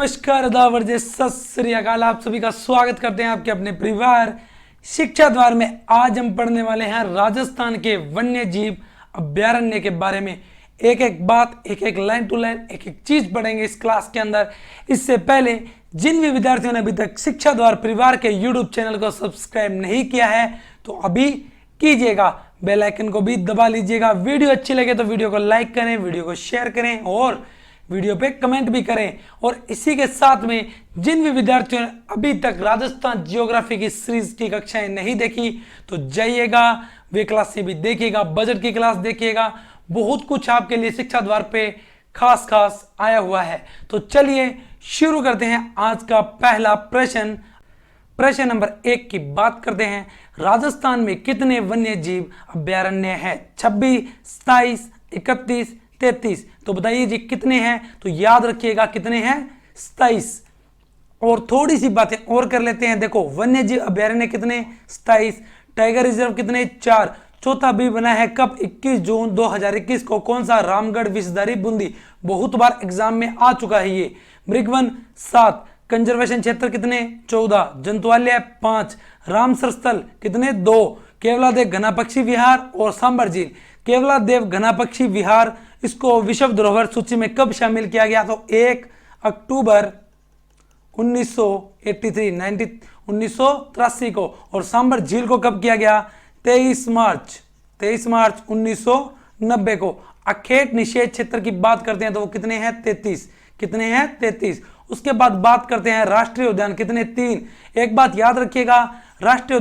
नमस्कार अदावर जय सत श्री अकाल। आप सभी का स्वागत करते हैं आपके अपने परिवार शिक्षा द्वार में। आज हम पढ़ने वाले हैं राजस्थान के वन्य जीव अभ्यारण्य के बारे में। एक एक बात, एक एक लाइन टू लाइन, एक एक चीज पढ़ेंगे इस क्लास के अंदर। इससे पहले जिन भी विद्यार्थियों ने अभी तक शिक्षा द्वार परिवार के यूट्यूब चैनल को सब्सक्राइब नहीं किया है तो अभी कीजिएगा, बेल आइकन को भी दबा लीजिएगा। वीडियो अच्छी लगे तो वीडियो को लाइक करें, वीडियो को शेयर करें और वीडियो पे कमेंट भी करें। और इसी के साथ में जिन भी विद्यार्थियों ने अभी तक राजस्थान जियोग्राफी की सीरीज की कक्षाएं नहीं देखी तो जाइएगा, वे क्लास से भी देखिएगा, बजट की क्लास देखिएगा। बहुत कुछ आपके लिए शिक्षा द्वार पे खास खास आया हुआ है। तो चलिए शुरू करते हैं आज का पहला प्रश्न। प्रश्न नंबर 1 की बात करते हैं। राजस्थान में कितने वन्य जीव अभ्यारण्य हैं? 26, 27, 31, 33। तो बताइए जी कितने हैं? तो याद रखिएगा कितने हैं? 27। और थोड़ी सी बातें और कर लेते हैं। देखो वन्य जीव अभ्यारण्य कितने? 27। टाइगर रिजर्व कितने? 4। चौथा भी बना है कब? 21 जून 2021 को। कौन सा? रामगढ़, विषधारी, बूंदी। बहुत बार एग्जाम में आ चुका है ये। मृगवन 7। कंजर्वेशन क्षेत्र कितने? 14। जंतुआलय 5। रामसर स्थल कितने? 2। केवलादेव घना पक्षी विहार और सांबर झील। केवलादेव घना पक्षी विहार इसको विश्व धरोहर सूची में कब शामिल किया गया? तो 1 अक्टूबर 1983 को। और सांबर झील को कब किया गया? 23 मार्च 1990 को। अखेट निषेध क्षेत्र की बात करते हैं तो वो कितने हैं? 33। कितने हैं? 33। उसके बाद बात करते हैं राष्ट्रीय उद्यान कितने? 3। एक बात याद रखिएगा, राष्ट्रीय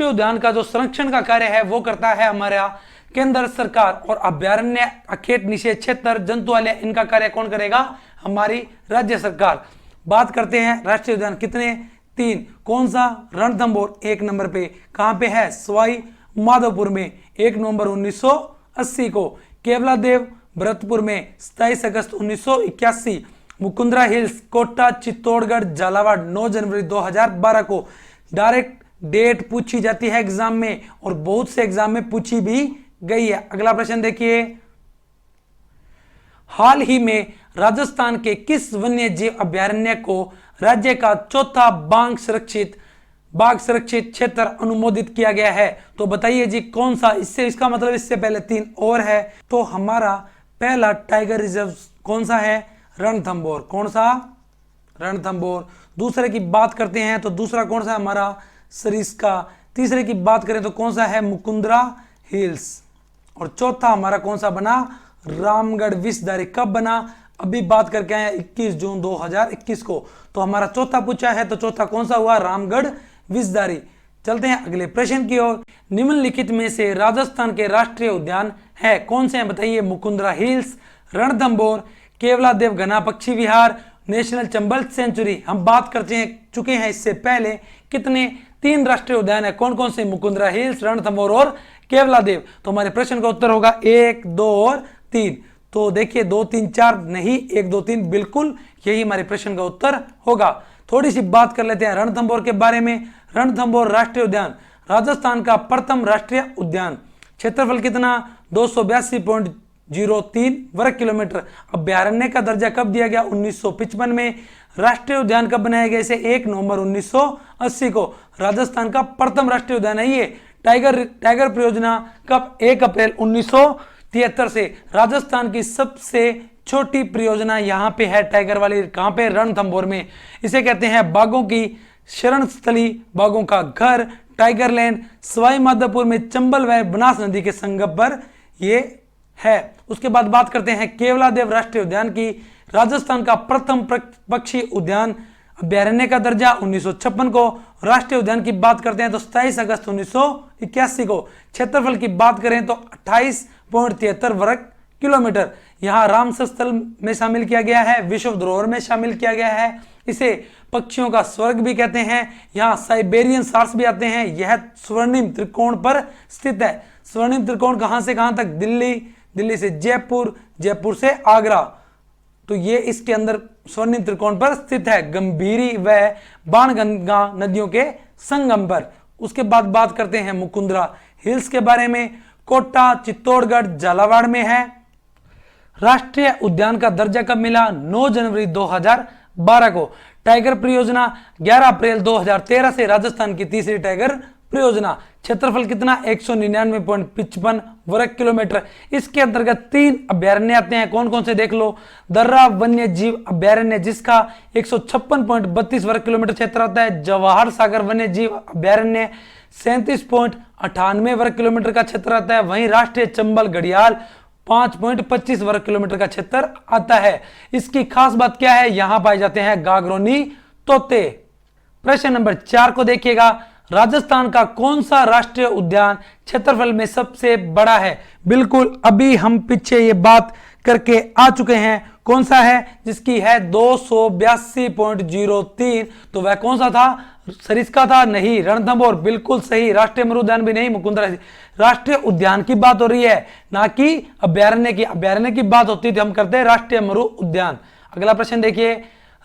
उद्यान का जो संरक्षण का कार्य है वो करता है हमारा केंद्र सरकार, और अभ्यारण्य, अखेट निषेध क्षेत्र, जंतुआलय, इनका कार्य कौन करेगा? हमारी राज्य सरकार। बात करते हैं राष्ट्रीय उद्यान कितने? 3। कौन सा? रणथंभौर 1 नंबर पे। कहां पे है? सवाई माधोपुर में 1 नवंबर 1980 को। केवलादेव भरतपुर में 27 अगस्त 1981। मुकुंदरा हिल्स, कोटा, चित्तौड़गढ़, झालावाड़ 9 जनवरी 2012 को। डायरेक्ट डेट पूछी जाती है एग्जाम में और बहुत से एग्जाम में पूछी भी गई है। अगला प्रश्न देखिए। हाल ही में राजस्थान के किस वन्य जीव अभ्यारण्य को राज्य का चौथा बाघ संरक्षित क्षेत्र अनुमोदित किया गया है? तो बताइए जी कौन सा? इसका मतलब इससे पहले 3 और है। तो हमारा पहला टाइगर रिजर्व कौन सा है? रणथंभौर। कौन सा? रणथंभौर। दूसरे की बात करते हैं तो दूसरा कौन सा है? हमारा सरिस्का। तीसरे की बात करें तो कौन सा है? मुकुंदरा हिल्स। और चौथा हमारा कौन सा बना? रामगढ़ विषधारी। कब बना? अभी बात करके आए 21 जून 2021 को। तो हमारा चौथा पूछा है तो चौथा कौन सा हुआ? रामगढ़ विषधारी। चलते हैं अगले प्रश्न की ओर। निम्नलिखित में से राजस्थान के राष्ट्रीय उद्यान है कौन से हैं? बताइए। मुकुंदरा हिल्स, रणथंभौर, केवलादेव घना पक्षी विहार, नेशनल चंबल सेंचुरी। हम बात करते हैं चुके हैं इससे पहले कितने? 3 राष्ट्रीय उद्यान है। कौन कौन से? मुकुंदरा हिल्स, रणथंभौर और केवलादेव। तो हमारे प्रश्न का उत्तर होगा 1, 2 और 3। तो देखिए 2, 3, 4 नहीं, 1, 2, 3 बिल्कुल यही हमारे प्रश्न का उत्तर होगा। थोड़ी सी बात कर लेते हैं रणथंभौर के बारे में। रणथंभौर राष्ट्रीय उद्यान राजस्थान का प्रथम राष्ट्रीय उद्यान। क्षेत्रफल कितना? 282.03 वर्ग किलोमीटर। अभ्यारण्य का दर्जा कब दिया गया? 1955 में। राष्ट्रीय उद्यान कब बनाया गया? इसे 1 नवंबर 1980 को। राजस्थान का प्रथम राष्ट्रीय उद्यान है ये। टाइगर परियोजना कब? 1 अप्रैल 1973 से। राजस्थान की सबसे छोटी परियोजना यहाँ पे है टाइगर वाली। कहाँ पे? रणथंभौर में। इसे कहते हैं बाघों की शरण स्थली, बाघों का घर, टाइगर लैंड। सवाई माधोपुर में चंबल व बनास नदी के संगम पर ये है। उसके बाद बात करते हैं केवलादेव राष्ट्रीय उद्यान की। राजस्थान का प्रथम पक्षी उद्यान। अभ्यारण्य का दर्जा 1956 को। राष्ट्रीय उद्यान की बात करते हैं तो 27 अगस्त 1981 को। क्षेत्रफल की बात करें तो 28.73 वर्ग किलोमीटर। यहाँ रामसर स्थल में शामिल किया गया है, विश्व धरोहर में शामिल किया गया है। इसे पक्षियों का स्वर्ग भी कहते हैं। यहाँ साइबेरियन सार्स भी आते हैं। यह स्वर्णिम त्रिकोण पर स्थित है। स्वर्णिम त्रिकोण कहां से कहां तक? दिल्ली से जयपुर, जयपुर से आगरा। तो ये इसके अंदर स्वर्णिम त्रिकोण पर स्थित है, गंभीरी व बाणगंगा नदियों के संगम पर। उसके बाद बात करते हैं मुकुंदरा हिल्स के बारे में। कोटा, चित्तौड़गढ़, झालावाड़ में है। राष्ट्रीय उद्यान का दर्जा कब मिला? 9 जनवरी 2012 को। टाइगर परियोजना 11 अप्रैल 2013 से राजस्थान की तीसरी टाइगर परियोजना। क्षेत्रफल कितना 199.55 वर्ग किलोमीटर। इसके अंतर्गत 3 अभ्यारण्य आते हैं, कौन कौन से देख लो। दर्रा वन्य जीव अभ्यारण्य जिसका 156.32 वर्ग किलोमीटर क्षेत्र आता है। जवाहर सागर वन्य जीव अभ्यारण्य 37.98 वर्ग किलोमीटर का क्षेत्र आता है। वहीं राष्ट्रीय चंबल घड़ियाल 5.25 वर्ग किलोमीटर का क्षेत्र आता है। इसकी खास बात क्या है, यहां पाए जाते हैं गागरोनी तोते। प्रश्न नंबर 4 को देखिएगा, राजस्थान का कौन सा राष्ट्रीय उद्यान क्षेत्रफल में सबसे बड़ा है। बिल्कुल अभी हम पीछे ये बात करके आ चुके हैं, कौन सा है, जिसकी है 282.03। तो वह कौन सा था, सरिस्का था, नहीं रणथंभौर, बिल्कुल सही। राष्ट्रीय मरु उद्यान भी नहीं, मुकुंदरा। राष्ट्रीय उद्यान की बात हो रही है, ना कि अभ्यारण्य की। अभ्यारण्य की बात होती थी, हम करते हैं राष्ट्रीय मरु उद्यान। अगला प्रश्न देखिए,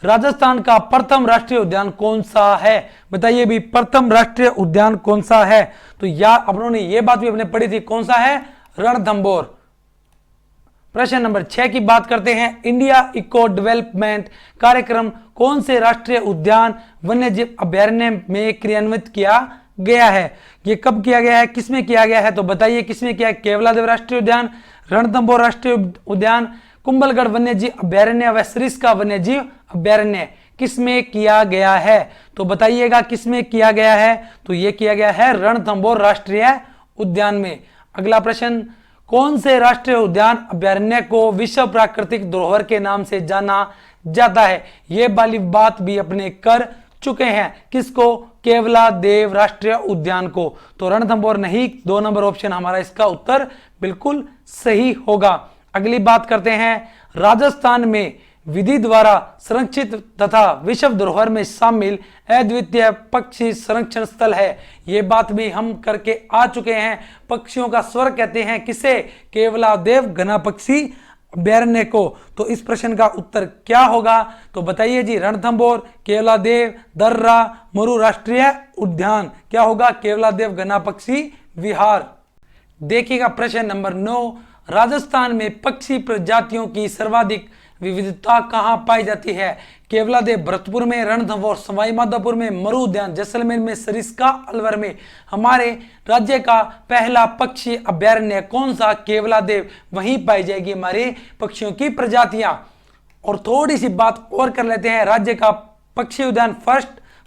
राजस्थान का प्रथम राष्ट्रीय उद्यान कौन सा है। बताइए भी, प्रथम राष्ट्रीय उद्यान कौन सा है। तो यार अपनों ने ये बात भी अपने पढ़ी थी, कौन सा है, रणथंभौर। प्रश्न नंबर 6 की बात करते हैं, इंडिया इको डेवलपमेंट कार्यक्रम कौन से राष्ट्रीय उद्यान वन्यजीव अभ्यारण्य में क्रियान्वित किया गया है। ये कब किया गया है, किसमें किया गया है, तो बताइए किसमें किया है। केवलादेव राष्ट्रीय उद्यान, रणथंभौर राष्ट्रीय उद्यान, कुंभलगढ़ वन्यजीव अभ्यारण्य व सरिस्का वन्यजीव अभ्यारण्य किसमें किया गया है। तो बताइएगा किसमें किया गया है, तो यह किया गया है रणथंभौर राष्ट्रीय उद्यान में। अगला प्रश्न, कौन से राष्ट्रीय उद्यान अभ्यारण्य को विश्व प्राकृतिक धरोहर के नाम से जाना जाता है। यह वाली बात भी अपने कर चुके हैं, किसको, केवलादेव राष्ट्रीय उद्यान को। तो रणथंभौर नहीं, 2 नंबर ऑप्शन हमारा इसका उत्तर बिल्कुल सही होगा। अगली बात करते हैं, राजस्थान में विधि द्वारा संरक्षित तथा विश्व धरोहर में शामिल अद्वितीय पक्षी संरक्षण स्थल है। यह बात भी हम करके आ चुके हैं। पक्षियों का स्वर्ग कहते हैं किसे, केवलादेव घना पक्षी अभ्यारण्य को। तो इस प्रश्न का उत्तर क्या होगा, तो बताइए जी, रणथंभौर, केवलादेव, दर्रा, मरु राष्ट्रीय उद्यान। क्या होगा, केवलादेव घना पक्षी विहार। देखिएगा प्रश्न नंबर 9, राजस्थान में पक्षी प्रजातियों की सर्वाधिक विविधता कहां पाई जाती है। केवलादेव भरतपुर में, रणथंभौर सवाई माधोपुर में, मरु उद्यान जैसलमेर में, सरिस्का अलवर में। हमारे राज्य का पहला पक्षी अभ्यारण्य कौन सा, केवलादेव, वहीं पाई जाएगी हमारी पक्षियों की प्रजातियां। और थोड़ी सी बात और कर लेते हैं, राज्य का पक्षी उद्यान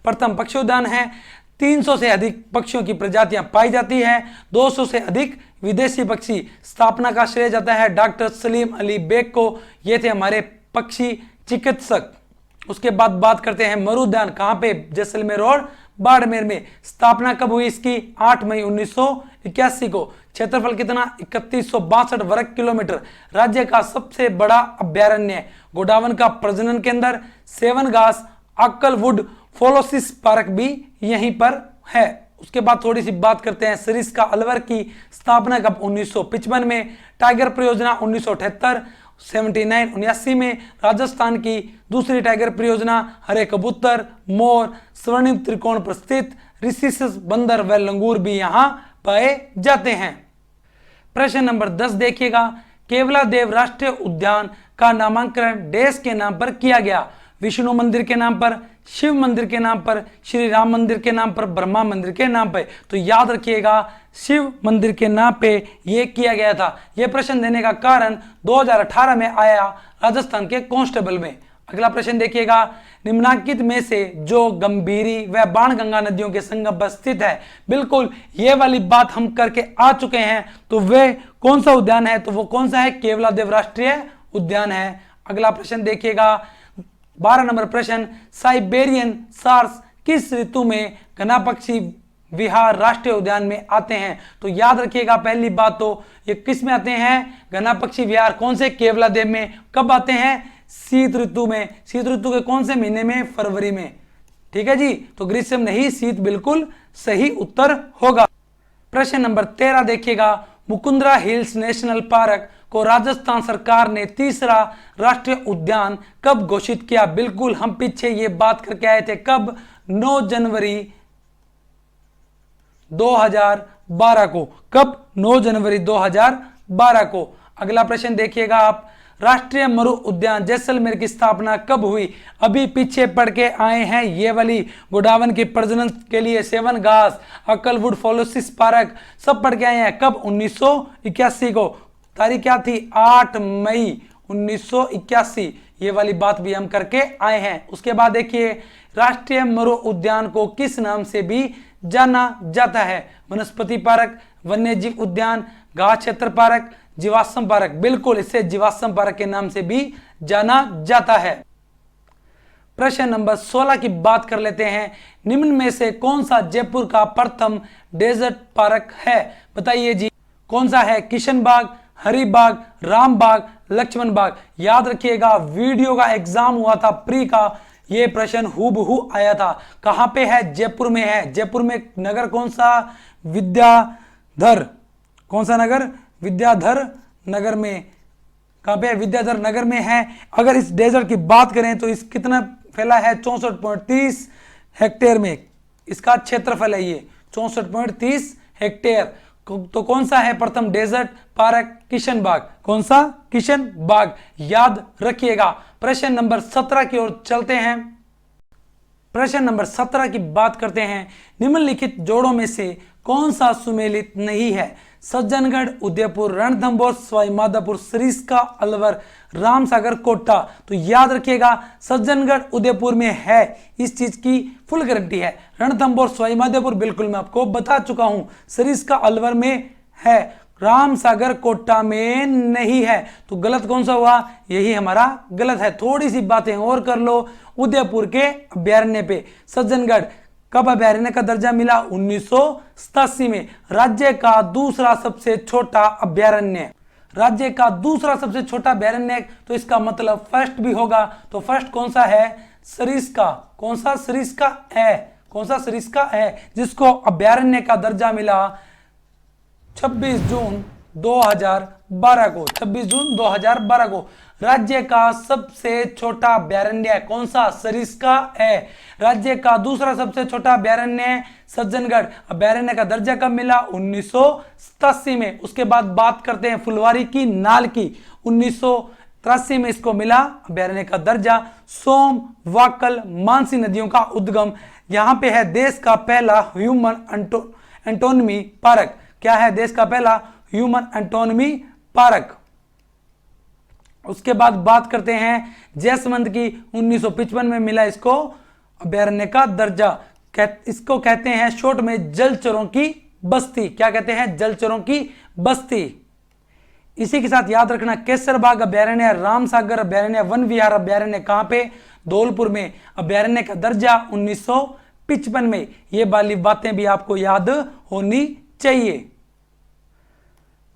प्रथम पक्षी उद्यान है। 300 से अधिक पक्षियों की प्रजातियां पाई जाती हैं, 200 से अधिक विदेशी पक्षी। स्थापना का श्रेय जाता है डॉक्टर सलीम अली बेग को, ये थे हमारे पक्षी चिकित्सक। उसके बाद बात करते हैं मरु उद्यान, कहां पे, जैसलमेर और बाड़मेर में। स्थापना कब हुई इसकी, 8 मई 1981 को। क्षेत्रफल कितना, 3162 वर्ग किलोमीटर। राज्य का सबसे बड़ा अभ्यारण्य, गोडावन का प्रजनन केंद्र, सेवन घास, अक्कलवुड फोलोसिस पार्क भी यहीं पर है। उसके बाद थोड़ी सी बात करते हैं सरिस्का अलवर की। स्थापना कब, 1955 में। टाइगर परियोजना 1978 79 में। राजस्थान की दूसरी टाइगर परियोजना हरे कबूतर, मोर, स्वर्णिम त्रिकोण पर स्थित ऋषिशस बंदर व लंगूर भी यहां पाए जाते हैं। प्रश्न नंबर 10 देखिएगा, केवलादेव राष्ट्रीय उद्यान का नामांकन देश के नाम पर किया गया। विष्णु मंदिर के नाम पर, शिव मंदिर के नाम पर, श्री राम मंदिर के नाम पर, ब्रह्मा मंदिर के नाम पे। तो याद रखिएगा शिव मंदिर के नाम पे यह किया गया था। यह प्रश्न देने का कारण 2018 में आया राजस्थान के कांस्टेबल में। अगला प्रश्न देखिएगा, निम्नलिखित में से जो गंभीरी व बाणगंगा नदियों के संगम पर स्थित है। बिल्कुल ये वाली बात हम करके आ चुके हैं। तो वे कौन सा उद्यान है, तो वो कौन सा है, केवलादेव राष्ट्रीय उद्यान है। अगला प्रश्न देखिएगा, 12 नंबर प्रश्न, साइबेरियन सार्स किस ऋतु में घना पक्षी विहार राष्ट्रीय उद्यान में आते हैं। तो याद रखिएगा पहली बात तो ये किस में आते हैं, घना पक्षी विहार कौन से, केवलादेव में। कब आते हैं, शीत ऋतु में। शीत ऋतु के कौन से महीने में, फरवरी में। ठीक है जी, तो ग्रीष्म नहीं, शीत बिल्कुल सही उत्तर होगा। प्रश्न नंबर 13 देखिएगा, मुकुंदरा हिल्स नेशनल पार्क को राजस्थान सरकार ने तीसरा राष्ट्रीय उद्यान कब घोषित किया। बिल्कुल हम पीछे ये बात करके आए थे, कब, 9 जनवरी 2012 को। कब, 9 जनवरी 2012 को। अगला प्रश्न देखिएगा आप, राष्ट्रीय मरु उद्यान जैसलमेर की स्थापना कब हुई? अभी पीछे पढ़ के आए हैं ये वाली। गोडावन की प्रजनन के लिए सेवन घास, अकलवुड फोलोसिस पार्क सब पढ़ के आए हैं। कब? 1981 को। तारीख क्या थी? 8 मई 1981। ये वाली बात भी हम करके आए हैं। उसके बाद देखिए, राष्ट्रीय मरु उद्यान को किस नाम से भी जाना जाता है? वनस्पति पार्क, वन्य जीव उद्यान, घास क्षेत्र पार्क, जीवाश्म पार्क। बिल्कुल, इसे जीवाश्म पार्क के नाम से भी जाना जाता है। प्रश्न नंबर 16 की बात कर लेते हैं। निम्न में से कौन सा जयपुर का प्रथम डेजर्ट पार्क है? बताइए जी, कौन सा है? किशन बाग, हरी बाग, राम बाग, लक्ष्मण बाग। याद रखिएगा, वीडियो का एग्जाम हुआ था प्री का, ये प्रश्न हूबहू आया था। कहां पे है? जयपुर में है। जयपुर में नगर कौन सा? विद्याधर। कौन सा नगर? विद्याधर नगर में। कहां पे? विद्याधर नगर में है। अगर इस डेजर्ट की बात करें तो इस कितना फैला है? 64.30 हेक्टेयर में इसका क्षेत्रफल है। ये 64.30 हेक्टेयर। तो कौन सा है प्रथम डेजर्ट पार्क? किशन बाग। कौन सा? किशन बाग। याद रखिएगा। प्रश्न नंबर 17 की ओर चलते हैं। प्रश्न नंबर 17 की बात करते हैं। निम्नलिखित जोड़ों में से कौन सा सुमेलित नहीं है? सज्जनगढ़, उदयपुर, रणथंभौर, सवाई माधोपुर, सरिस्का, अलवर, रामसागर, कोटा। तो याद रखिएगा, सज्जनगढ़ उदयपुर में है, इस चीज की फुल गारंटी है। रणथंभौर, सवाई माधोपुर बिल्कुल मैं आपको बता चुका हूं। सरिस्का अलवर में है, रामसागर कोटा में नहीं है। तो गलत कौन सा हुआ? यही हमारा गलत है। थोड़ी सी बातें और कर लो उदयपुर के अभ्यारण्य पे। सज्जनगढ़ कब अभ्यारण्य का दर्जा मिला? 1987 में। राज्य का दूसरा सबसे छोटा अभ्यारण्य। राज्य का दूसरा सबसे छोटा अभ्यारण्य, तो इसका मतलब फर्स्ट भी होगा। तो फर्स्ट कौन सा है? सरिस्का। कौन सा? सरिस्का है। कौन सा? सरिस्का है, जिसको अभ्यारण्य का दर्जा मिला 26 जून 2012 को। 26 जून 2012 को। राज्य का सबसे छोटा अभ्यारण्य कौन सा? सरिस्का है। राज्य का दूसरा सबसे छोटा अभ्यारण्य सज्जनगढ़। अभ्यारण्य का दर्जा कब मिला? 1987 में। उसके बाद बात करते हैं फुलवारी की नाल की। 1983 में इसको मिला अभ्यारण्य का दर्जा। सोम, वाकल, मानसी नदियों का उद्गम। यहां पे है देश का पहला ह्यूमन एंटोनमी पार्क। क्या है देश का पहला? Human anatomy park. उसके बाद बात करते हैं जैसमंद की। 1955 में मिला इसको अभ्यारण्य का दर्जा। इसको कहते हैं शॉर्ट में जलचरों की बस्ती। क्या कहते हैं? जलचरों की बस्ती। इसी के साथ याद रखना, केसरबाग अभ्यारण्य, रामसागर अभ्यारण्य, वन विहार अभ्यारण्य कहां पे? धौलपुर में। अभ्यारण्य का दर्जा 1955 में। ये वाली बातें भी आपको याद होनी चाहिए।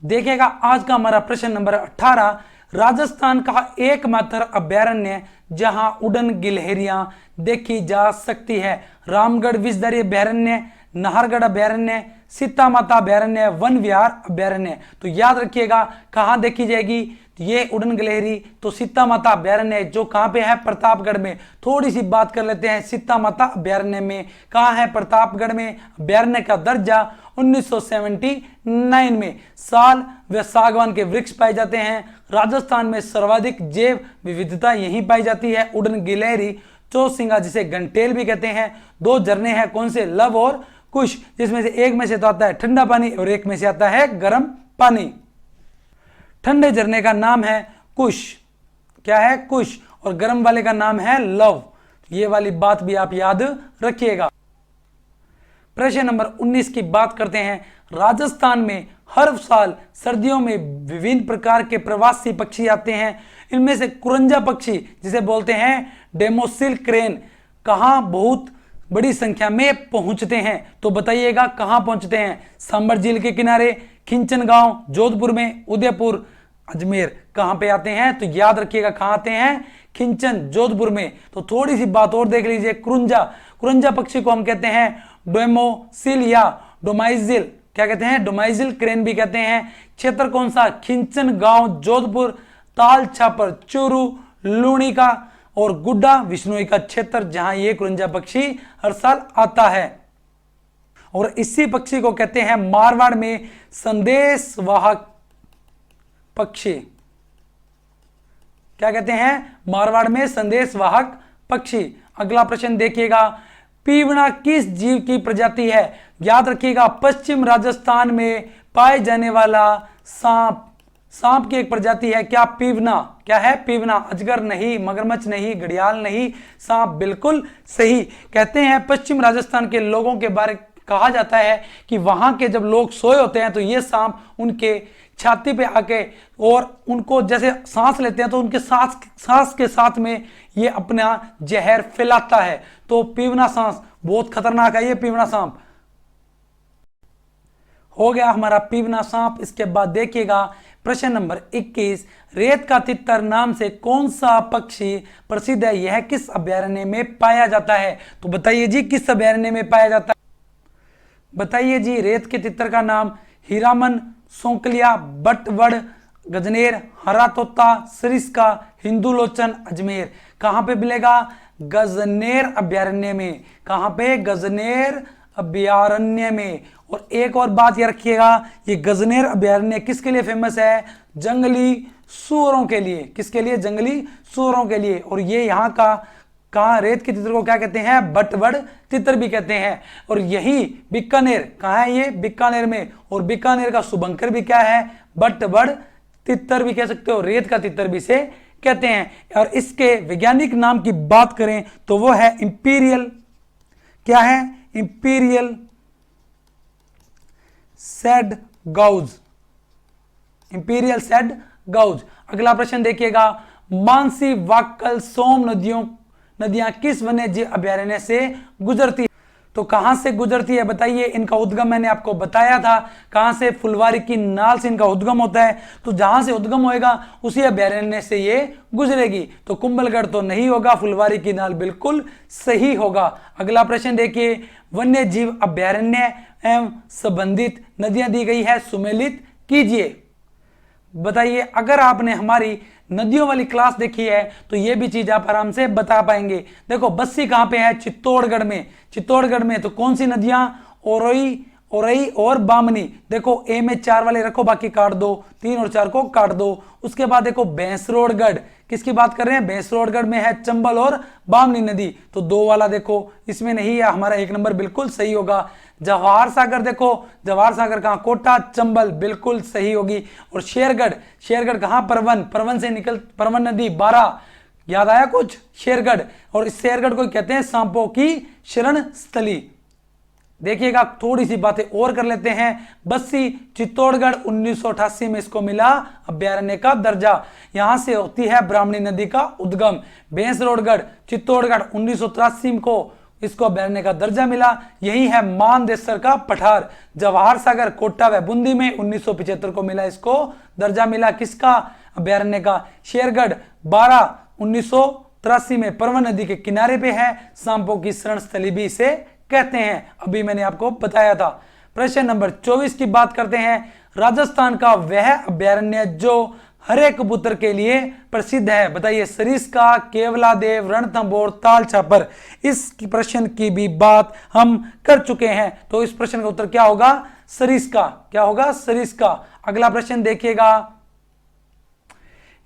देखिएगा आज का हमारा प्रश्न नंबर 18। राजस्थान का एकमात्र अभ्यारण्य जहां उड़न गिलहरियां देखी जा सकती है। रामगढ़ विषधरी अभ्यारण्य, नाहरगढ़ अभ्यारण्य, सीता माता अभ्यारण्य, वन विहार अभ्यारण्य। तो याद रखिएगा कहां देखी जाएगी ये उड़न गिलहरी? तो सीता माता अभ्यारण्य, जो कहां पे है? प्रतापगढ़ में। थोड़ी सी बात कर लेते हैं सीता माता अभ्यारण्य में। कहां है? प्रतापगढ़ में। अभ्यारण्य का दर्जा 1979 में। साल व सागवान के वृक्ष पाए जाते हैं। राजस्थान में सर्वाधिक जैव विविधता यहीं पाई जाती है। उड़न गिलहरी, चौसिंगा जिसे घंटेल भी कहते हैं। 2 झरने हैं, कौन से? लव और कुश, जिसमें से एक में से तो आता है ठंडा पानी और एक में से आता है गर्म पानी। ठंडे झरने का नाम है कुश। क्या है? कुश। और गर्म वाले का नाम है लव। ये वाली बात भी आप याद रखिएगा। प्रश्न नंबर 19 की बात करते हैं। राजस्थान में हर साल सर्दियों में विभिन्न प्रकार के प्रवासी पक्षी आते हैं। इनमें से कुरंजा पक्षी जिसे बोलते हैं डेमोसिल क्रेन कहां बहुत बड़ी संख्या में पहुंचते हैं? तो बताइएगा कहां पहुंचते हैं? सांबर झील के किनारे, खिंचन गांव, जोधपुर में, उदयपुर, अजमेर। कहां पे आते हैं? तो याद रखिएगा कहां आते हैं? खिंचन, जोधपुर में। तो थोड़ी सी बात और देख लीजिए। कुरंजा पक्षी को हम कहते हैं डोमोसिल या डोमाइजिल। क्या कहते हैं? डोमाइजिल क्रेन भी कहते हैं। क्षेत्र कौन सा? खिंचन गांव, जोधपुर, ताल छापर, चूरू, लूणी और गुड्डा विश्नोई का क्षेत्र, जहां ये कुरंजा पक्षी हर साल आता है। और इसी पक्षी को कहते हैं मारवाड़ में संदेशवाहक पक्षी। क्या कहते हैं, मारवाड़ में संदेश वाहक पक्षी। अगला प्रश्न देखिएगा, पीवना किस जीव की प्रजाति है? याद रखिएगा, पश्चिम राजस्थान में पाए जाने वाला सांप की एक प्रजाति है। क्या? पीवना। क्या है? पीवना। अजगर नहीं, मगरमच्छ नहीं, घड़ियाल नहीं, सांप बिल्कुल सही। कहते हैं पश्चिम राजस्थान के लोगों के बारे कहा जाता है कि वहां के जब लोग सोए होते हैं तो ये सांप उनके छाती पे आके और उनको जैसे सांस लेते हैं तो उनके सांस के साथ में ये अपना जहर फैलाता है। तो पीवना सांप बहुत खतरनाक है, ये पीवना सांप हो गया हमारा पीवना सांप। इसके बाद देखिएगा प्रश्न नंबर 21, रेत का तितर नाम से कौन सा पक्षी प्रसिद्ध है? यह किस अभयारण्य में पाया जाता है? तो बताइए जी, किस अभयारण्य में पाया जाता है? बताइए जी। रेत के तितर का नाम हीरामन, सोंकलिया, बटवड़, गजनेर, हरा तोता, सरिस्का, हिंदुलोचन, अजमेर। कहां पे मिलेगा? गजनेर अभयारण्य में। कहां पे? गजनेर अभयारण्य में। और एक और बात याद रखिएगा, ये गजनेर अभयारण्य किसके लिए फेमस है? जंगली सूअरों के लिए। किसके लिए? जंगली सूअरों के लिए। और ये यहाँ का कहा, रेत के तितर को क्या कहते हैं? बटवड़ तितर भी कहते हैं। और यही बीकानेर, कहाँ है ये? बीकानेर में। और बीकानेर का शुभंकर भी क्या है? बटवड़ तितर भी कह सकते हो, रेत का तितर भी से कहते हैं। और इसके वैज्ञानिक नाम की बात करें तो वो है इंपीरियल, क्या है? Imperial sand grouse. Imperial sand grouse. अगला प्रश्न देखिएगा, मानसी, वाक्कल, सोम नदियां किस वन्य जीव अभयारण्य से गुजरती है? तो कहां से गुजरती है बताइए। इनका उद्गम मैंने आपको बताया था, कहां से? फुलवारी की नाल से इनका उद्गम होता है। तो जहां से उद्गम होएगा उसी अभयारण्य से ये गुजरेगी। तो कुंभलगढ़ तो नहीं होगा, फुलवारी की नाल बिल्कुल सही होगा। अगला प्रश्न देखिए, वन्य जीव अभयारण्य एवं संबंधित नदियां दी गई है, सुमेलित कीजिए। बताइए, अगर आपने हमारी नदियों वाली क्लास देखी है तो ये भी चीज आप आराम से बता पाएंगे। देखो बस्सी कहां पे है? चित्तौड़गढ़ में। चित्तौड़गढ़ में तो कौन सी नदियां? औरई और बामनी। देखो ए में 4 वाले रखो, बाकी काट दो, 3 और 4 को काट दो। उसके बाद देखो भैंसरोडगढ़, किसकी बात कर रहे हैं? भैंसरोडगढ़ में है चंबल और बामनी नदी। तो 2 वाला देखो इसमें नहीं है, हमारा 1 नंबर बिल्कुल सही होगा। जवाहर सागर देखो, जवाहर सागर कहां? कोटा, चंबल बिल्कुल सही होगी। और शेरगढ़ कहां? परवन से निकल, परवन नदी 12, याद आया कुछ? शेरगढ़। और इस शेरगढ़ को कहते हैं सांपों की शरण स्थली। देखिएगा थोड़ी सी बातें और कर लेते हैं। बस्सी चित्तौड़गढ़ 1988 में इसको मिला अभयारण्य का दर्जा। यहां से होती है ब्राह्मणी नदी का उद्गम। भैंसरोडगढ़ चित्तौड़गढ़ 1983 को इसको अभयारण्य का दर्जा मिला। यही है मानदेसर का पठार। जवाहर सागर कोटा व बूंदी में 1975 को मिला इसको दर्जा मिला। किसका? अभयारण्य का। शेरगढ़ 12 1983 में परवन नदी के किनारे पे है। सांपों की शरण स्थली भी इसे कहते हैं, अभी मैंने आपको बताया था। प्रश्न नंबर 24 की बात करते हैं। राजस्थान का वह अभयारण्य जो हरे कबूतर के लिए प्रसिद्ध है, बताइए। सरिस्का, केवलादेव, रणथंभौर, ताल छापर। इस प्रश्न की भी बात हम कर चुके हैं, तो इस प्रश्न का उत्तर क्या होगा? सरिस्का। क्या होगा? सरिस्का। अगला प्रश्न देखिएगा,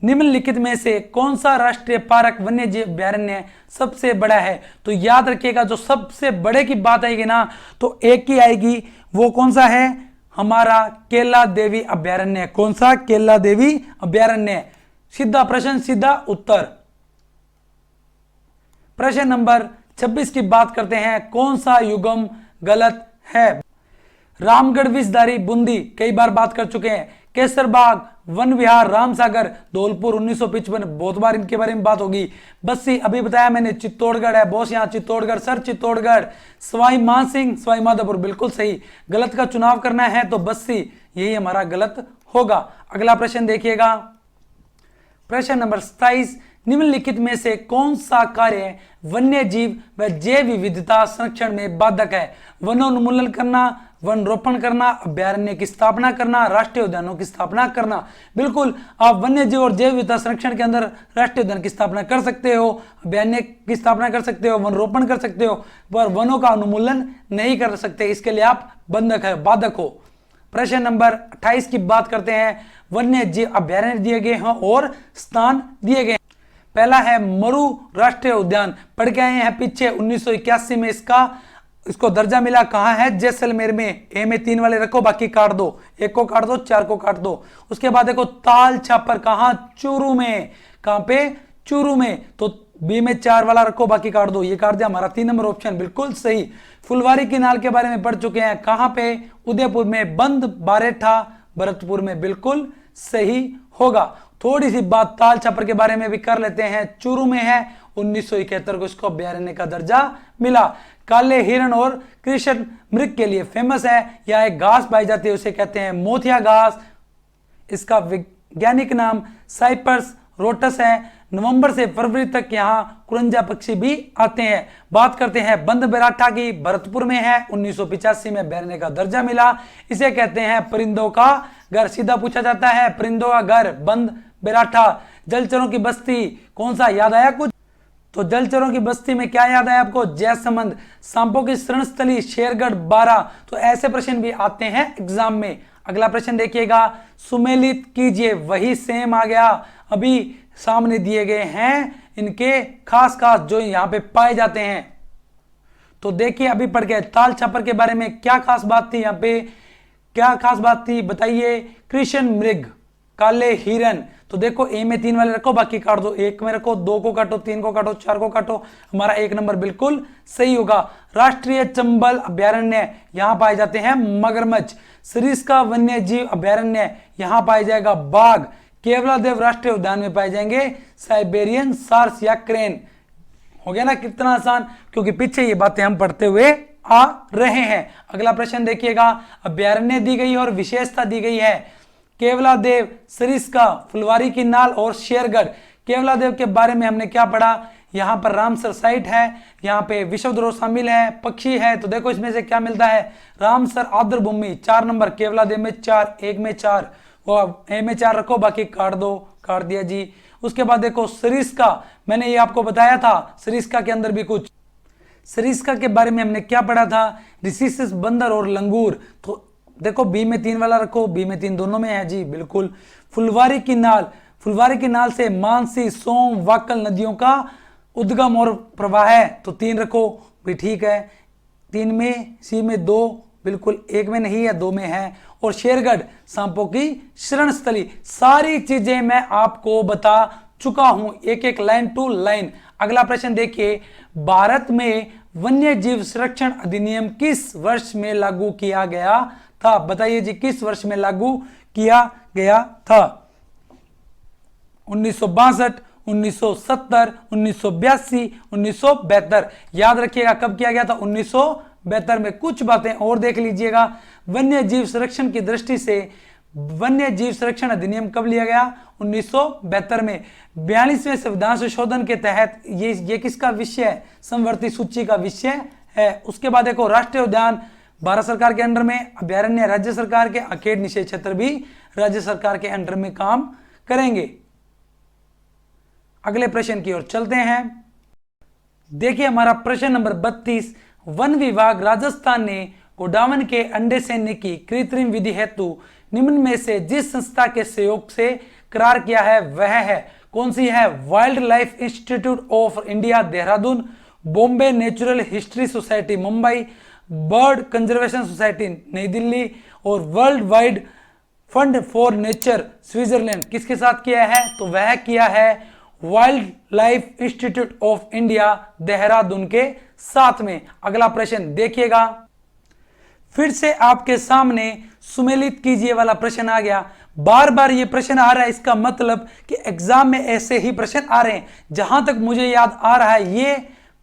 निम्नलिखित में से कौन सा राष्ट्रीय पार्क वन्य जीव अभयारण्य सबसे बड़ा है? तो याद रखिएगा, जो सबसे बड़े की बात आएगी ना तो एक ही आएगी, वो कौन सा है? हमारा केला देवी अभयारण्य। कौन सा? केला देवी अभयारण्य। सीधा प्रश्न, सीधा उत्तर। प्रश्न नंबर 26 की बात करते हैं। कौन सा युग्म गलत है? रामगढ़ विषधारी बूंदी, कई बार बात कर चुके हैं। केसरबाग, वन विहार, रामसागर, धौलपुर 1955, बहुत बार इनके बारे में बात होगी। बस्सी अभी बताया मैंने, चित्तौड़गढ़ है बॉस, यहाँ चित्तौड़गढ़ सर, चित्तौड़गढ़। सवाई मानसिंह, सवाई माधोपुर बिल्कुल सही। गलत का चुनाव करना है तो बस्सी, यही हमारा गलत होगा। अगला प्रश्न देखिएगा, प्रश्न नंबर 27, निम्नलिखित में से कौन सा कार्य वन्य जीव व जैव विविधता संरक्षण में बाधक है? वनोन्मूलन करना, वन रोपण करना, अभयारण्य की स्थापना करना, राष्ट्रीय उद्यानों की स्थापना करना। बिल्कुल, आप वन्य जीव और जैव विविधता संरक्षण के अंदर राष्ट्रीय उद्यान की स्थापना कर सकते हो, अभयारण्य की स्थापना कर सकते हो, वन रोपण कर सकते हो, पर वनों का उन्मूलन नहीं कर सकते। इसके लिए आप बाधक हो। प्रश्न नंबर 28 की बात करते हैं। वन्य जीव अभयारण्य दिए गए हैं और स्थान दिए गए हैं। पहला है मरु राष्ट्रीय उद्यान, पढ़ के आए हैं पीछे 1981 में इसको दर्जा मिला। कहां है? जैसलमेर में। ए में 3 वाले रखो, बाकी काट दो, 1 को काट दो, 4 को काट दो। उसके बाद देखो ताल छापर, कहां? चूरू में। कहां पे? चूरू में। तो बी में 4 वाला रखो, बाकी काट दो, ये काट दिया। हमारा 3 नंबर ऑप्शन बिल्कुल सही। फुलवारी किनाल के बारे में पढ़ चुके हैं, कहां पे? उदयपुर में। बंद बारेठा भरतपुर में, बिल्कुल सही होगा। थोड़ी सी बात ताल छापर के बारे में भी कर लेते हैं। चूरू में है, 1971 को इसको अभ्यारण्य का दर्जा मिला। काले हिरण और कृष्ण मृग के लिए फेमस है। यह एक घास पाई जाती है, उसे कहते हैं मोथिया घास। इसका वैज्ञानिक नाम साइपर्स रोटस है। नवंबर से फरवरी तक यहाँ कुरंजा पक्षी भी आते हैं। बात करते हैं बंद बेराठा की, भरतपुर में है, 1985 में अभ्यारण्य का दर्जा मिला। इसे कहते हैं परिंदों का घर। सीधा पूछा जाता है, परिंदों का घर बंद बेराठा। जलचरों की बस्ती, कौन सा याद आया कुछ? तो जलचरों की बस्ती में क्या याद आया आपको? जयसमंद। सांपों की शरण स्थली शेरगढ़ 12। तो ऐसे प्रश्न भी आते हैं एग्जाम में। अगला प्रश्न देखिएगा, सुमेलित कीजिए। वही सेम आ गया, अभी सामने दिए गए हैं इनके खास खास जो यहां पे पाए जाते हैं। तो देखिए अभी पढ़ के ताल छापर के बारे में क्या खास बात थी, यहां पे क्या खास बात थी बताइए? कृष्ण मृग, काले हिरन। तो देखो ए में 3 वाले रखो, बाकी काट दो, 1 में रखो, 2 को काटो, 3 को काटो, 4 को काटो, हमारा 1 नंबर बिल्कुल सही होगा। राष्ट्रीय चंबल अभ्यारण्य, यहां पाए जाते हैं मगरमच्छ। सरिस्का वन्य जीव अभ्यारण्य, यहां पाया जाएगा बाघ। केवलादेव राष्ट्रीय उद्यान में पाए जाएंगे साइबेरियन सार्स या क्रेन। हो गया ना कितना आसान, क्योंकि पीछे ये बातें हम पढ़ते हुए आ रहे हैं। अगला प्रश्न देखिएगा, अभ्यारण्य दी गई और विशेषता दी गई है। केवलादेव, सरिस्का, फुलवारी की नाल और शेरगढ़। केवलादेव के बारे में हमने क्या पढ़ा? यहाँ पर रामसर साइट है, यहाँ पे विश्वधरोहर शामिल है, पक्षी है। तो देखो इसमें से क्या मिलता है? रामसर आर्द्र भूमि 4 नंबर, केवलादेव में 4, 1 में 4, वो ए में 4 रखो, बाकी काट दो, काट दिया जी। उसके बाद देखो सरिस्का, मैंने ये आपको बताया था सरिस्का के अंदर भी कुछ। सरिस्का के बारे में हमने क्या पढ़ा था? रिसिसिस बंदर और लंगूर। तो देखो बी में 3 वाला रखो, बी में 3 दोनों में है जी, बिल्कुल। फुलवारी की नाल, फुलवारी की नाल से मानसी, सोम, वाकल नदियों का उद्गम और प्रवाह है। तो 3 रखो भी ठीक है। 3 में, सी में 2, बिल्कुल 1 में नहीं है, 2 में है। और शेरगढ़ सांपों की शरण स्थली। सारी चीजें मैं आपको बता चुका हूं, एक एक लाइन टू लाइन। अगला प्रश्न देखिए, भारत में वन्य जीव संरक्षण अधिनियम किस वर्ष में लागू किया गया था? बताइए जी, किस वर्ष में लागू किया गया था? 1962, 1970, 1982, 1972। याद रखिएगा कब किया गया था? 1972 में। कुछ बातें और देख लीजिएगा। वन्य जीव संरक्षण की दृष्टि से वन्य जीव संरक्षण अधिनियम कब लिया गया? 1972 में। 42वें संविधान संशोधन के तहत ये किसका विषय है? समवर्ती सूची का विषय है। उसके बाद देखो राष्ट्रीय उद्यान भारत सरकार के अंडर में, अभ्यारण्य राज्य सरकार के, अकेट निषेध क्षेत्र भी राज्य सरकार के अंडर में काम करेंगे। अगले प्रश्न की ओर चलते हैं। देखिए हमारा प्रश्न नंबर 32, वन विभाग राजस्थान ने गोडावण के अंडे सेने की कृत्रिम विधि हेतु निम्न में से जिस संस्था के सहयोग से करार किया है वह है, कौन सी है? Wild life institute of India Dehradun, Bombay natural history society Mumbai, bird conservation society नई दिल्ली और world wide fund for nature Switzerland. किसके साथ किया है? तो वह किया है wild life institute of India Dehradun के साथ में। अगला प्रश्न देखिएगा, फिर से आपके सामने सुमेलित कीजिए वाला प्रश्न आ गया। बार बार ये प्रश्न आ रहा है, इसका मतलब कि एग्जाम में ऐसे ही प्रश्न आ रहे हैं। जहां तक मुझे याद आ रहा है ये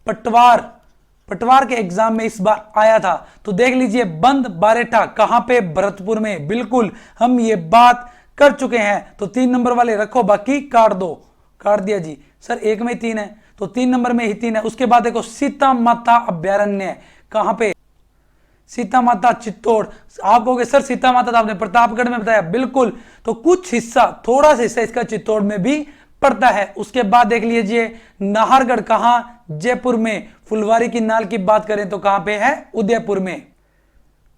पटवार के एग्जाम में इस बार आया था। तो देख लीजिए, बंद बारेठा कहां पे? भरतपुर में। बिल्कुल हम ये बात कर चुके हैं। तो 3 नंबर वाले रखो, बाकी काट दो, काट दिया जी। सर 1 में 3 है, तो 3 नंबर में ही 3 है। उसके बाद देखो सीता माता अभ्यारण्य कहां पे? सीता माता चित्तौड़। आप कहोगे सर सीता माता तो आपने प्रतापगढ़ में बताया, बिल्कुल। तो कुछ हिस्सा, थोड़ा सा हिस्सा इसका चित्तौड़ में भी पड़ता है। उसके बाद देख लीजिए नाहरगढ़ कहां? जयपुर में। फुलवारी की नाल की बात करें तो कहां पे है? उदयपुर में।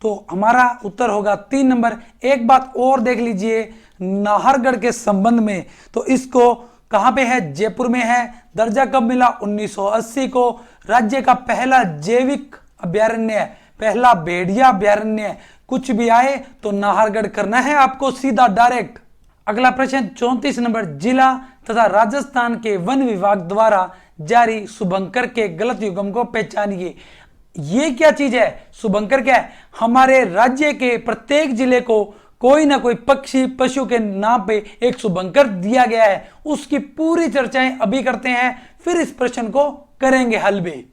तो हमारा उत्तर होगा 3 नंबर। एक बात और देख लीजिए नाहरगढ़ के संबंध में, तो इसको कहां पे है? जयपुर में है। दर्जा कब मिला? 1980 को। राज्य का पहला जैविक अभ्यारण्य है, पहला भेड़िया अभ्यारण्य है। कुछ भी आए तो नाहरगढ़ करना है आपको सीधा डायरेक्ट। अगला प्रश्न 34 नंबर, जिला तथा राजस्थान के वन विभाग द्वारा जारी शुभंकर के गलत युग्म को पहचानिए। ये क्या चीज है? शुभंकर क्या है? हमारे राज्य के प्रत्येक जिले को कोई ना कोई पक्षी पशु के नाम पे एक शुभंकर दिया गया है। उसकी पूरी चर्चाएं अभी करते हैं, फिर इस प्रश्न को करेंगे हल भी।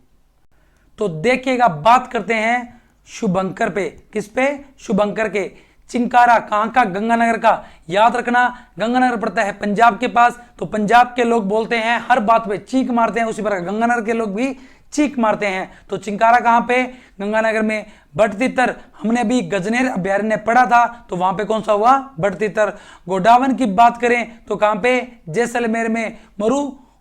तो देखिएगा, बात करते हैं शुभंकर पे। किस पे? शुभंकर के। चिंकारा कहां का? गंगानगर का। याद रखना, गंगानगर पड़ता है पंजाब के पास, तो पंजाब के लोग बोलते हैं हर बात पे चीख मारते हैं, उसी प्रकार गंगानगर के लोग भी चीख मारते हैं। तो चिंकारा कहां पे? गंगानगर में। बटतीतर, हमने अभी गजनेर अभ्यारण्य पढ़ा था, तो वहां पे कौन सा हुआ? बटतीतर। गोडावन की बात करें तो कहां पे? जैसलमेर में मरु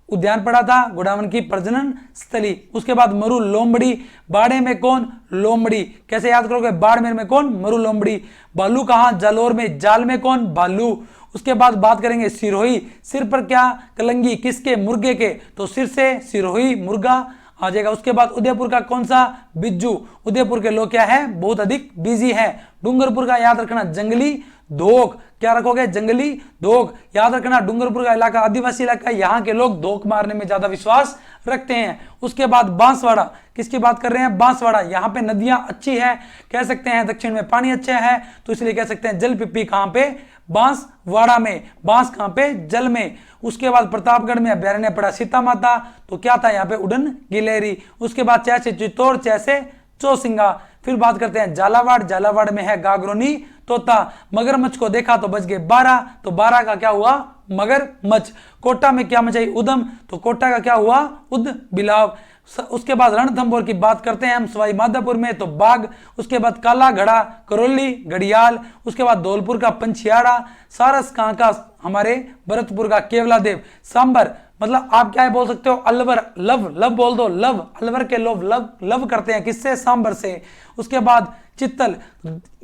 उद्यान पड़ा था, गोडावन की प्रजनन स्थली। उसके बाद मरु लोमड़ी। बाड़े में कौन? लोमड़ी। कैसे याद करोगे? बाड़मेर में कौन? मरु लोमड़ी। भालू कहां? जालोर में। जाल में कौन? भालू। उसके बाद बात करेंगे सिरोही। सिर पर क्या? कलंगी। किसके? मुर्गे के, तो सिर से सिरोही मुर्गा आ जाएगा। उसके बाद उदयपुर का कौन सा? बिज्जू। उदयपुर के लोग क्या है? बहुत अधिक बिजी है। डूंगरपुर का याद रखना, जंगली धोख। क्या रखोगे? जंगली धोख। याद रखना, डूंगरपुर का इलाका आदिवासी इलाका, यहाँ के लोग धोख मारने में ज्यादा विश्वास रखते हैं। उसके बाद बांसवाड़ा। किसकी बात कर रहे हैं? बांसवाड़ा। यहाँ पे नदियां अच्छी है, कह सकते हैं दक्षिण में पानी अच्छा है, तो इसलिए कह सकते हैं जल पिप्पी कहां पे? बांसवाड़ा में। बांस कहां पे? जल में। उसके बाद प्रतापगढ़ में अभ्यारण्य पड़ा सीता माता, तो क्या था यहाँ पे? उड़न गिलेरी। उसके बाद चैसे चित्तौड़, चैसे चौसिंगा। फिर बात करते हैं झालावाड़। झालावाड़ में है गागरोनी तोता। मगरमच्छ को देखा तो बच गए 12, तो 12 का क्या हुआ? मगरमच्छ। कोटा में क्या मचाई? उदम, तो कोटा का क्या हुआ? उद बिलाव। उसके बाद रणथंभौर की बात करते हैं हम सवाई माधोपुर में, तो बाघ। उसके बाद काला घड़ा, करौली, घड़ियाल। उसके बाद धौलपुर का पंछियाड़ा। सारस कहां का? हमारे भरतपुर का केवला देव। सांबर मतलब आप क्या बोल सकते हो? अलवर। लव, लव बोल दो, लव। अलवर के लोग लव लव करते हैं, किससे? सांबर से। उसके बाद चित्तल,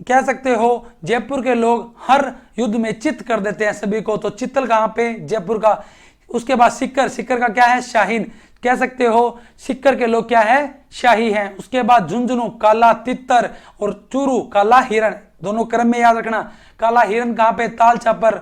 कह सकते हो जयपुर के लोग हर युद्ध में चित्त कर देते हैं सभी को, तो चित्तल कहां पे? जयपुर का। उसके बाद सिक्कर। सिक्कर का क्या है? शाहीन। कह सकते हो सिक्कर के लोग क्या है? शाही हैं। उसके बाद झुंझुनू, काला तितर, और चूरू, काला हिरण। दोनों क्रम में याद रखना। काला हिरण कहां पे? ताल छापर।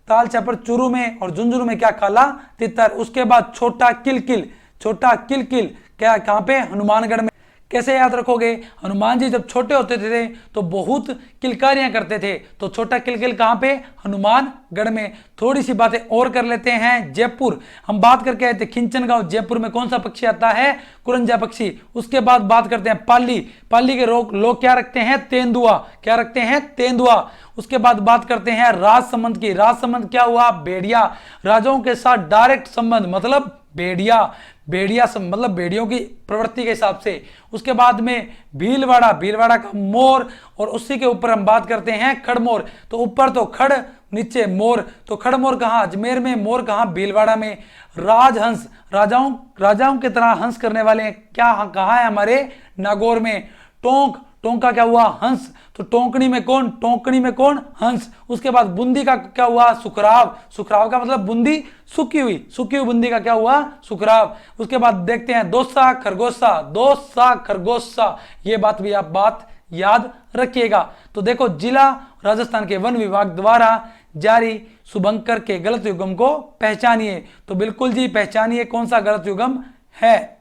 ताल छापर चूरू में, और झुंझुनू में क्या? काला तितर। उसके बाद छोटा किलकिल। छोटा किलकिल क्या? कहां पे? हनुमानगढ़ में। कैसे याद रखोगे? हनुमान जी जब छोटे होते थे तो बहुत किलकारियां करते थे, तो छोटा किलकिल कहां पे? हनुमानगढ़ में। थोड़ी सी बातें और कर लेते हैं। जयपुर हम बात करके आए थे, खिंचन गांव। जयपुर में कौन सा पक्षी आता है? कुरंजा पक्षी। उसके बाद बात करते हैं पाली। पाली के लोग क्या रखते हैं? तेंदुआ। क्या रखते हैं? तेंदुआ। उसके बाद बात करते हैं राजसमंद की। राजसमंद क्या हुआ? भेड़िया। राजाओं के साथ डायरेक्ट संबंध, मतलब भेड़िया। भेड़िया मतलब भेड़ियों की प्रवृत्ति के हिसाब से। उसके बाद में भीलवाड़ा। भीलवाड़ा का मोर, और उसी के ऊपर हम बात करते हैं खड़मोर। तो ऊपर तो खड़, नीचे मोर, तो खड़मोर कहां? अजमेर में। मोर कहां? भीलवाड़ा में। राजहंस, राजाओं की तरह हंस करने वाले क्या कहां है? हमारे नागौर में। टोंक, टोंक का क्या हुआ? हंस। तो टोंकनी में कौन? टोंकनी में कौन? हंस। उसके बाद बूंदी का क्या हुआ? सुखराव। सुखराव का मतलब बूंदी सूखी हुई। सूखी हुई बूंदी का क्या हुआ? सुखराव। उसके बाद देखते हैं दोसा खरगोशा। दोसा खरगोशा, ये बात भी आप बात याद रखिएगा। तो देखो, जिला राजस्थान के वन विभाग द्वारा जारी शुभंकर के गलत युग्म को पहचानिए। तो बिल्कुल जी पहचानिए कौन सा गलत युग्म है।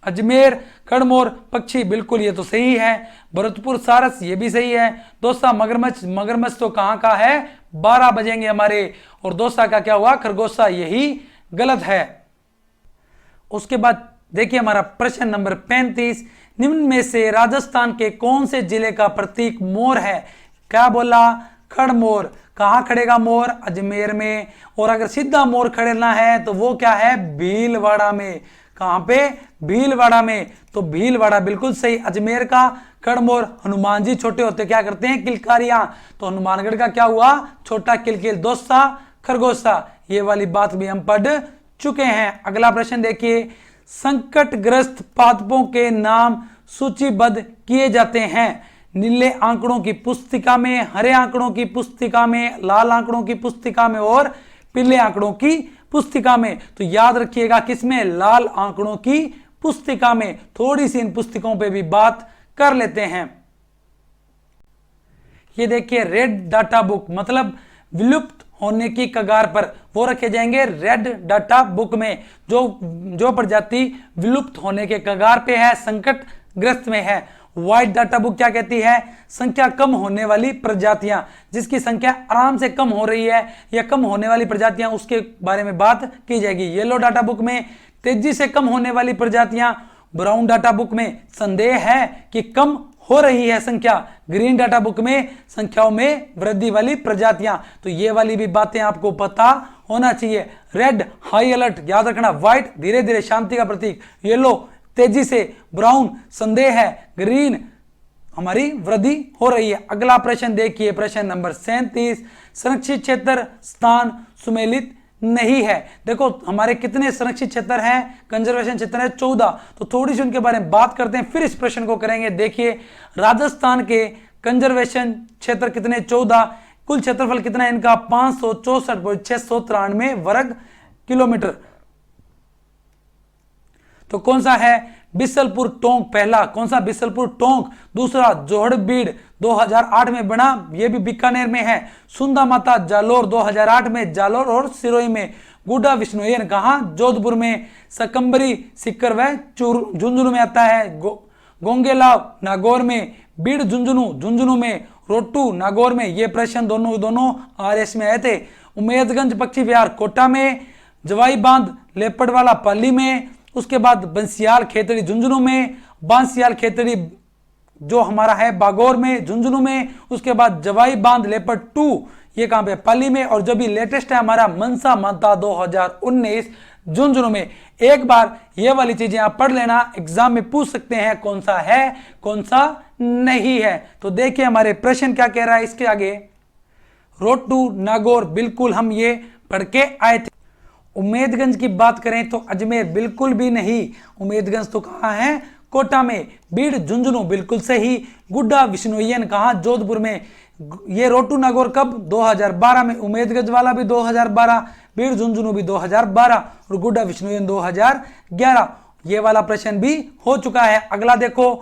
अजमेर खड़मोर पक्षी, बिल्कुल ये तो सही है। भरतपुर सारस, ये भी सही है। दोसा मगरमच्छ, मगरमच्छ तो कहां का है? 12 बजेंगे हमारे। और दोसा का क्या हुआ? खरगोशा, यही गलत है। उसके बाद देखिए हमारा प्रश्न नंबर 35, निम्न में से राजस्थान के कौन से जिले का प्रतीक मोर है? क्या बोला? खड़मोर। कहां खड़ेगा मोर? अजमेर में। और अगर सीधा मोर खड़ेना है तो वो क्या है? भीलवाड़ा में। कहां पे? भीलवाड़ा में। तो भीलवाड़ा बिल्कुल सही। अजमेर का खड़मोर। हनुमान जी छोटे होते क्या करते हैं? किलकारियां। तो हनुमानगढ़ का क्या हुआ? छोटा किलकिल। दोसा खरगोशा, ये वाली बात भी हम पढ़ चुके हैं। अगला प्रश्न देखिए, संकटग्रस्त पादपों के नाम सूचीबद्ध किए जाते हैं। नीले आंकड़ों की पुस्तिका में, हरे आंकड़ों की पुस्तिका में, लाल आंकड़ों की पुस्तिका में और पीले आंकड़ों की पुस्तिका में। तो याद रखिएगा किसमें, लाल आंकड़ों की पुस्तिका में। थोड़ी सी इन पुस्तिकाओं पे भी बात कर लेते हैं। ये देखिए रेड डाटा बुक, मतलब विलुप्त होने की कगार पर वो रखे जाएंगे रेड डाटा बुक में। जो प्रजाति विलुप्त होने के कगार पे है, संकटग्रस्त में है। व्हाइट डाटा बुक क्या कहती है, संख्या कम होने वाली प्रजातियां, जिसकी संख्या आराम से कम हो रही है या कम होने वाली प्रजातियां, उसके बारे में बात की जाएगी। येलो डाटा बुक में तेजी से कम होने वाली प्रजातियां। ब्राउन डाटा बुक में संदेह है कि कम हो रही है संख्या। ग्रीन डाटा बुक में संख्याओं में वृद्धि वाली प्रजातियां। तो ये वाली भी बातें आपको पता होना चाहिए। रेड हाई अलर्ट, याद रखना। व्हाइट धीरे धीरे शांति का प्रतीक। येलो तेजी से। ब्राउन संदेह है। ग्रीन हमारी वृद्धि हो रही है। अगला प्रश्न देखिए, प्रश्न नंबर 37। संरक्षित क्षेत्र स्थान सुमेलित नहीं है। देखो हमारे कितने संरक्षित क्षेत्र हैं, कंजर्वेशन क्षेत्र है 14। तो थोड़ी सी उनके बारे में बात करते हैं, फिर इस प्रश्न को करेंगे। देखिए राजस्थान के कंजर्वेशन क्षेत्र कितने, 14। कुल क्षेत्रफल कितना है इनका, 564.693 वर्ग किलोमीटर। तो कौन सा है, बिसलपुर टोंक पहला। कौन सा, बिसलपुर टोंक। दूसरा जोहड़बीड़ 2008 में बना, ये भी बीकानेर में है। सुंदा माता जालोर 2008 में जालोर और सिरोही में। गुड्डा विष्णुयन कहाँ, जोधपुर में। सकंबरी सिक्कर व झुंझुनू में आता है। गोंगेलाव नागौर में। बीड़ झुंझुनू झुंझुनू में। रोटू नागौर में। ये प्रश्न दोनों RS में आए थे। उमेदगंज पक्षी विहार कोटा में। जवाई बांध लेपड़वाला पाली में। उसके बाद बंसियाल खेतड़ी झुंझुनू में। बांसियाल खेतड़ी जो हमारा है बागौर में, झुंझुनू में। उसके बाद जवाई बांध लेपड़ 2, ये कहां पे, पाली में। और जो भी लेटेस्ट है हमारा मनसा माता 2019 झुंझुनू में। एक बार ये वाली चीजें आप पढ़ लेना, एग्जाम में पूछ सकते हैं कौन सा है कौन सा नहीं है। तो देखिए हमारे प्रश्न क्या कह रहा है इसके आगे। रोड टू नागौर, बिल्कुल हम ये पढ़ के आए थे। उमेदगंज की बात करें तो अजमेर बिल्कुल भी नहीं। उमेदगंज तो कहां है, कोटा में। बीड़ झुंझुनू बिल्कुल सही। गुड्डा विष्णुयन कहां, जोधपुर में। ये रोटू नागौर कब, 2012 में। उमेदगंज वाला भी 2012, बीड़ झुंझुनू भी 2012 और गुड्डा विष्णुयन 2011। ये वाला प्रश्न भी हो चुका है। अगला देखो,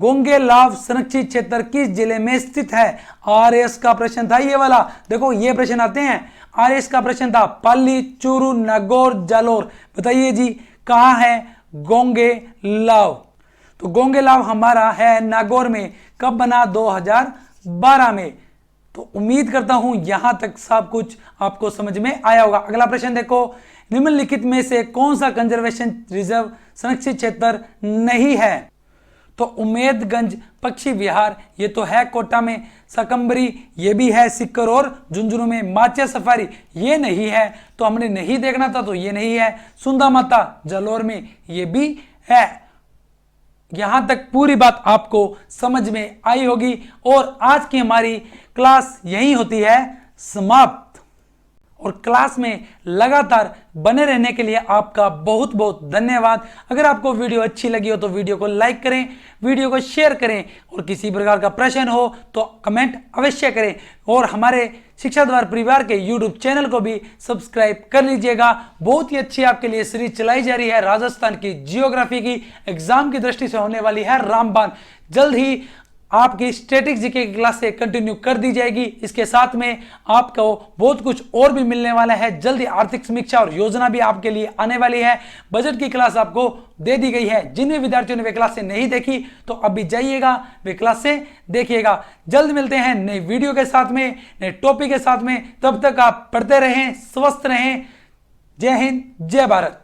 गोंगेलाव संरक्षित क्षेत्र किस जिले में स्थित है। RS का प्रश्न था ये वाला। देखो ये प्रश्न आते हैं, RS का प्रश्न था पाली, चूरू, नागौर, जालोर। बताइए जी कहां है गोंगेलाव। तो गोंगेलाव हमारा है नागौर में। कब बना, 2012 में। तो उम्मीद करता हूं यहां तक सब कुछ आपको समझ में आया होगा। अगला प्रश्न देखो, निम्नलिखित में से कौन सा कंजर्वेशन रिजर्व संरक्षित क्षेत्र नहीं है। तो उमेदगंज पक्षी विहार ये तो है कोटा में। सकंबरी ये भी है सिक्कर और झुंझुनू में। माचिया सफारी ये नहीं है, तो हमने नहीं देखना था, तो ये नहीं है। सुंदा माता जालोर में ये भी है। यहां तक पूरी बात आपको समझ में आई होगी। और आज की हमारी क्लास यहीं होती है समाप्त। और क्लास में लगातार बने रहने के लिए आपका बहुत बहुत धन्यवाद। अगर आपको वीडियो अच्छी लगी हो तो वीडियो को लाइक करें, वीडियो को शेयर करें, और किसी प्रकार का प्रश्न हो तो कमेंट अवश्य करें। और हमारे शिक्षा द्वार परिवार के YouTube चैनल को भी सब्सक्राइब कर लीजिएगा। बहुत ही अच्छी आपके लिए सीरीज चलाई जा रही है राजस्थान की जियोग्राफी की। एग्जाम की दृष्टि से होने वाली है रामबाण। जल्द ही आपकी स्टैटिक जीके की क्लास से कंटिन्यू कर दी जाएगी। इसके साथ में आपको बहुत कुछ और भी मिलने वाला है। जल्दी आर्थिक समीक्षा और योजना भी आपके लिए आने वाली है। बजट की क्लास आपको दे दी गई है। जिन भी विद्यार्थियों ने वे क्लास से नहीं देखी तो अभी जाइएगा, वे क्लास से देखिएगा। जल्द मिलते हैं नई वीडियो के साथ में, नए टॉपिक के साथ में। तब तक आप पढ़ते रहें, स्वस्थ रहें। जय हिंद, जय भारत।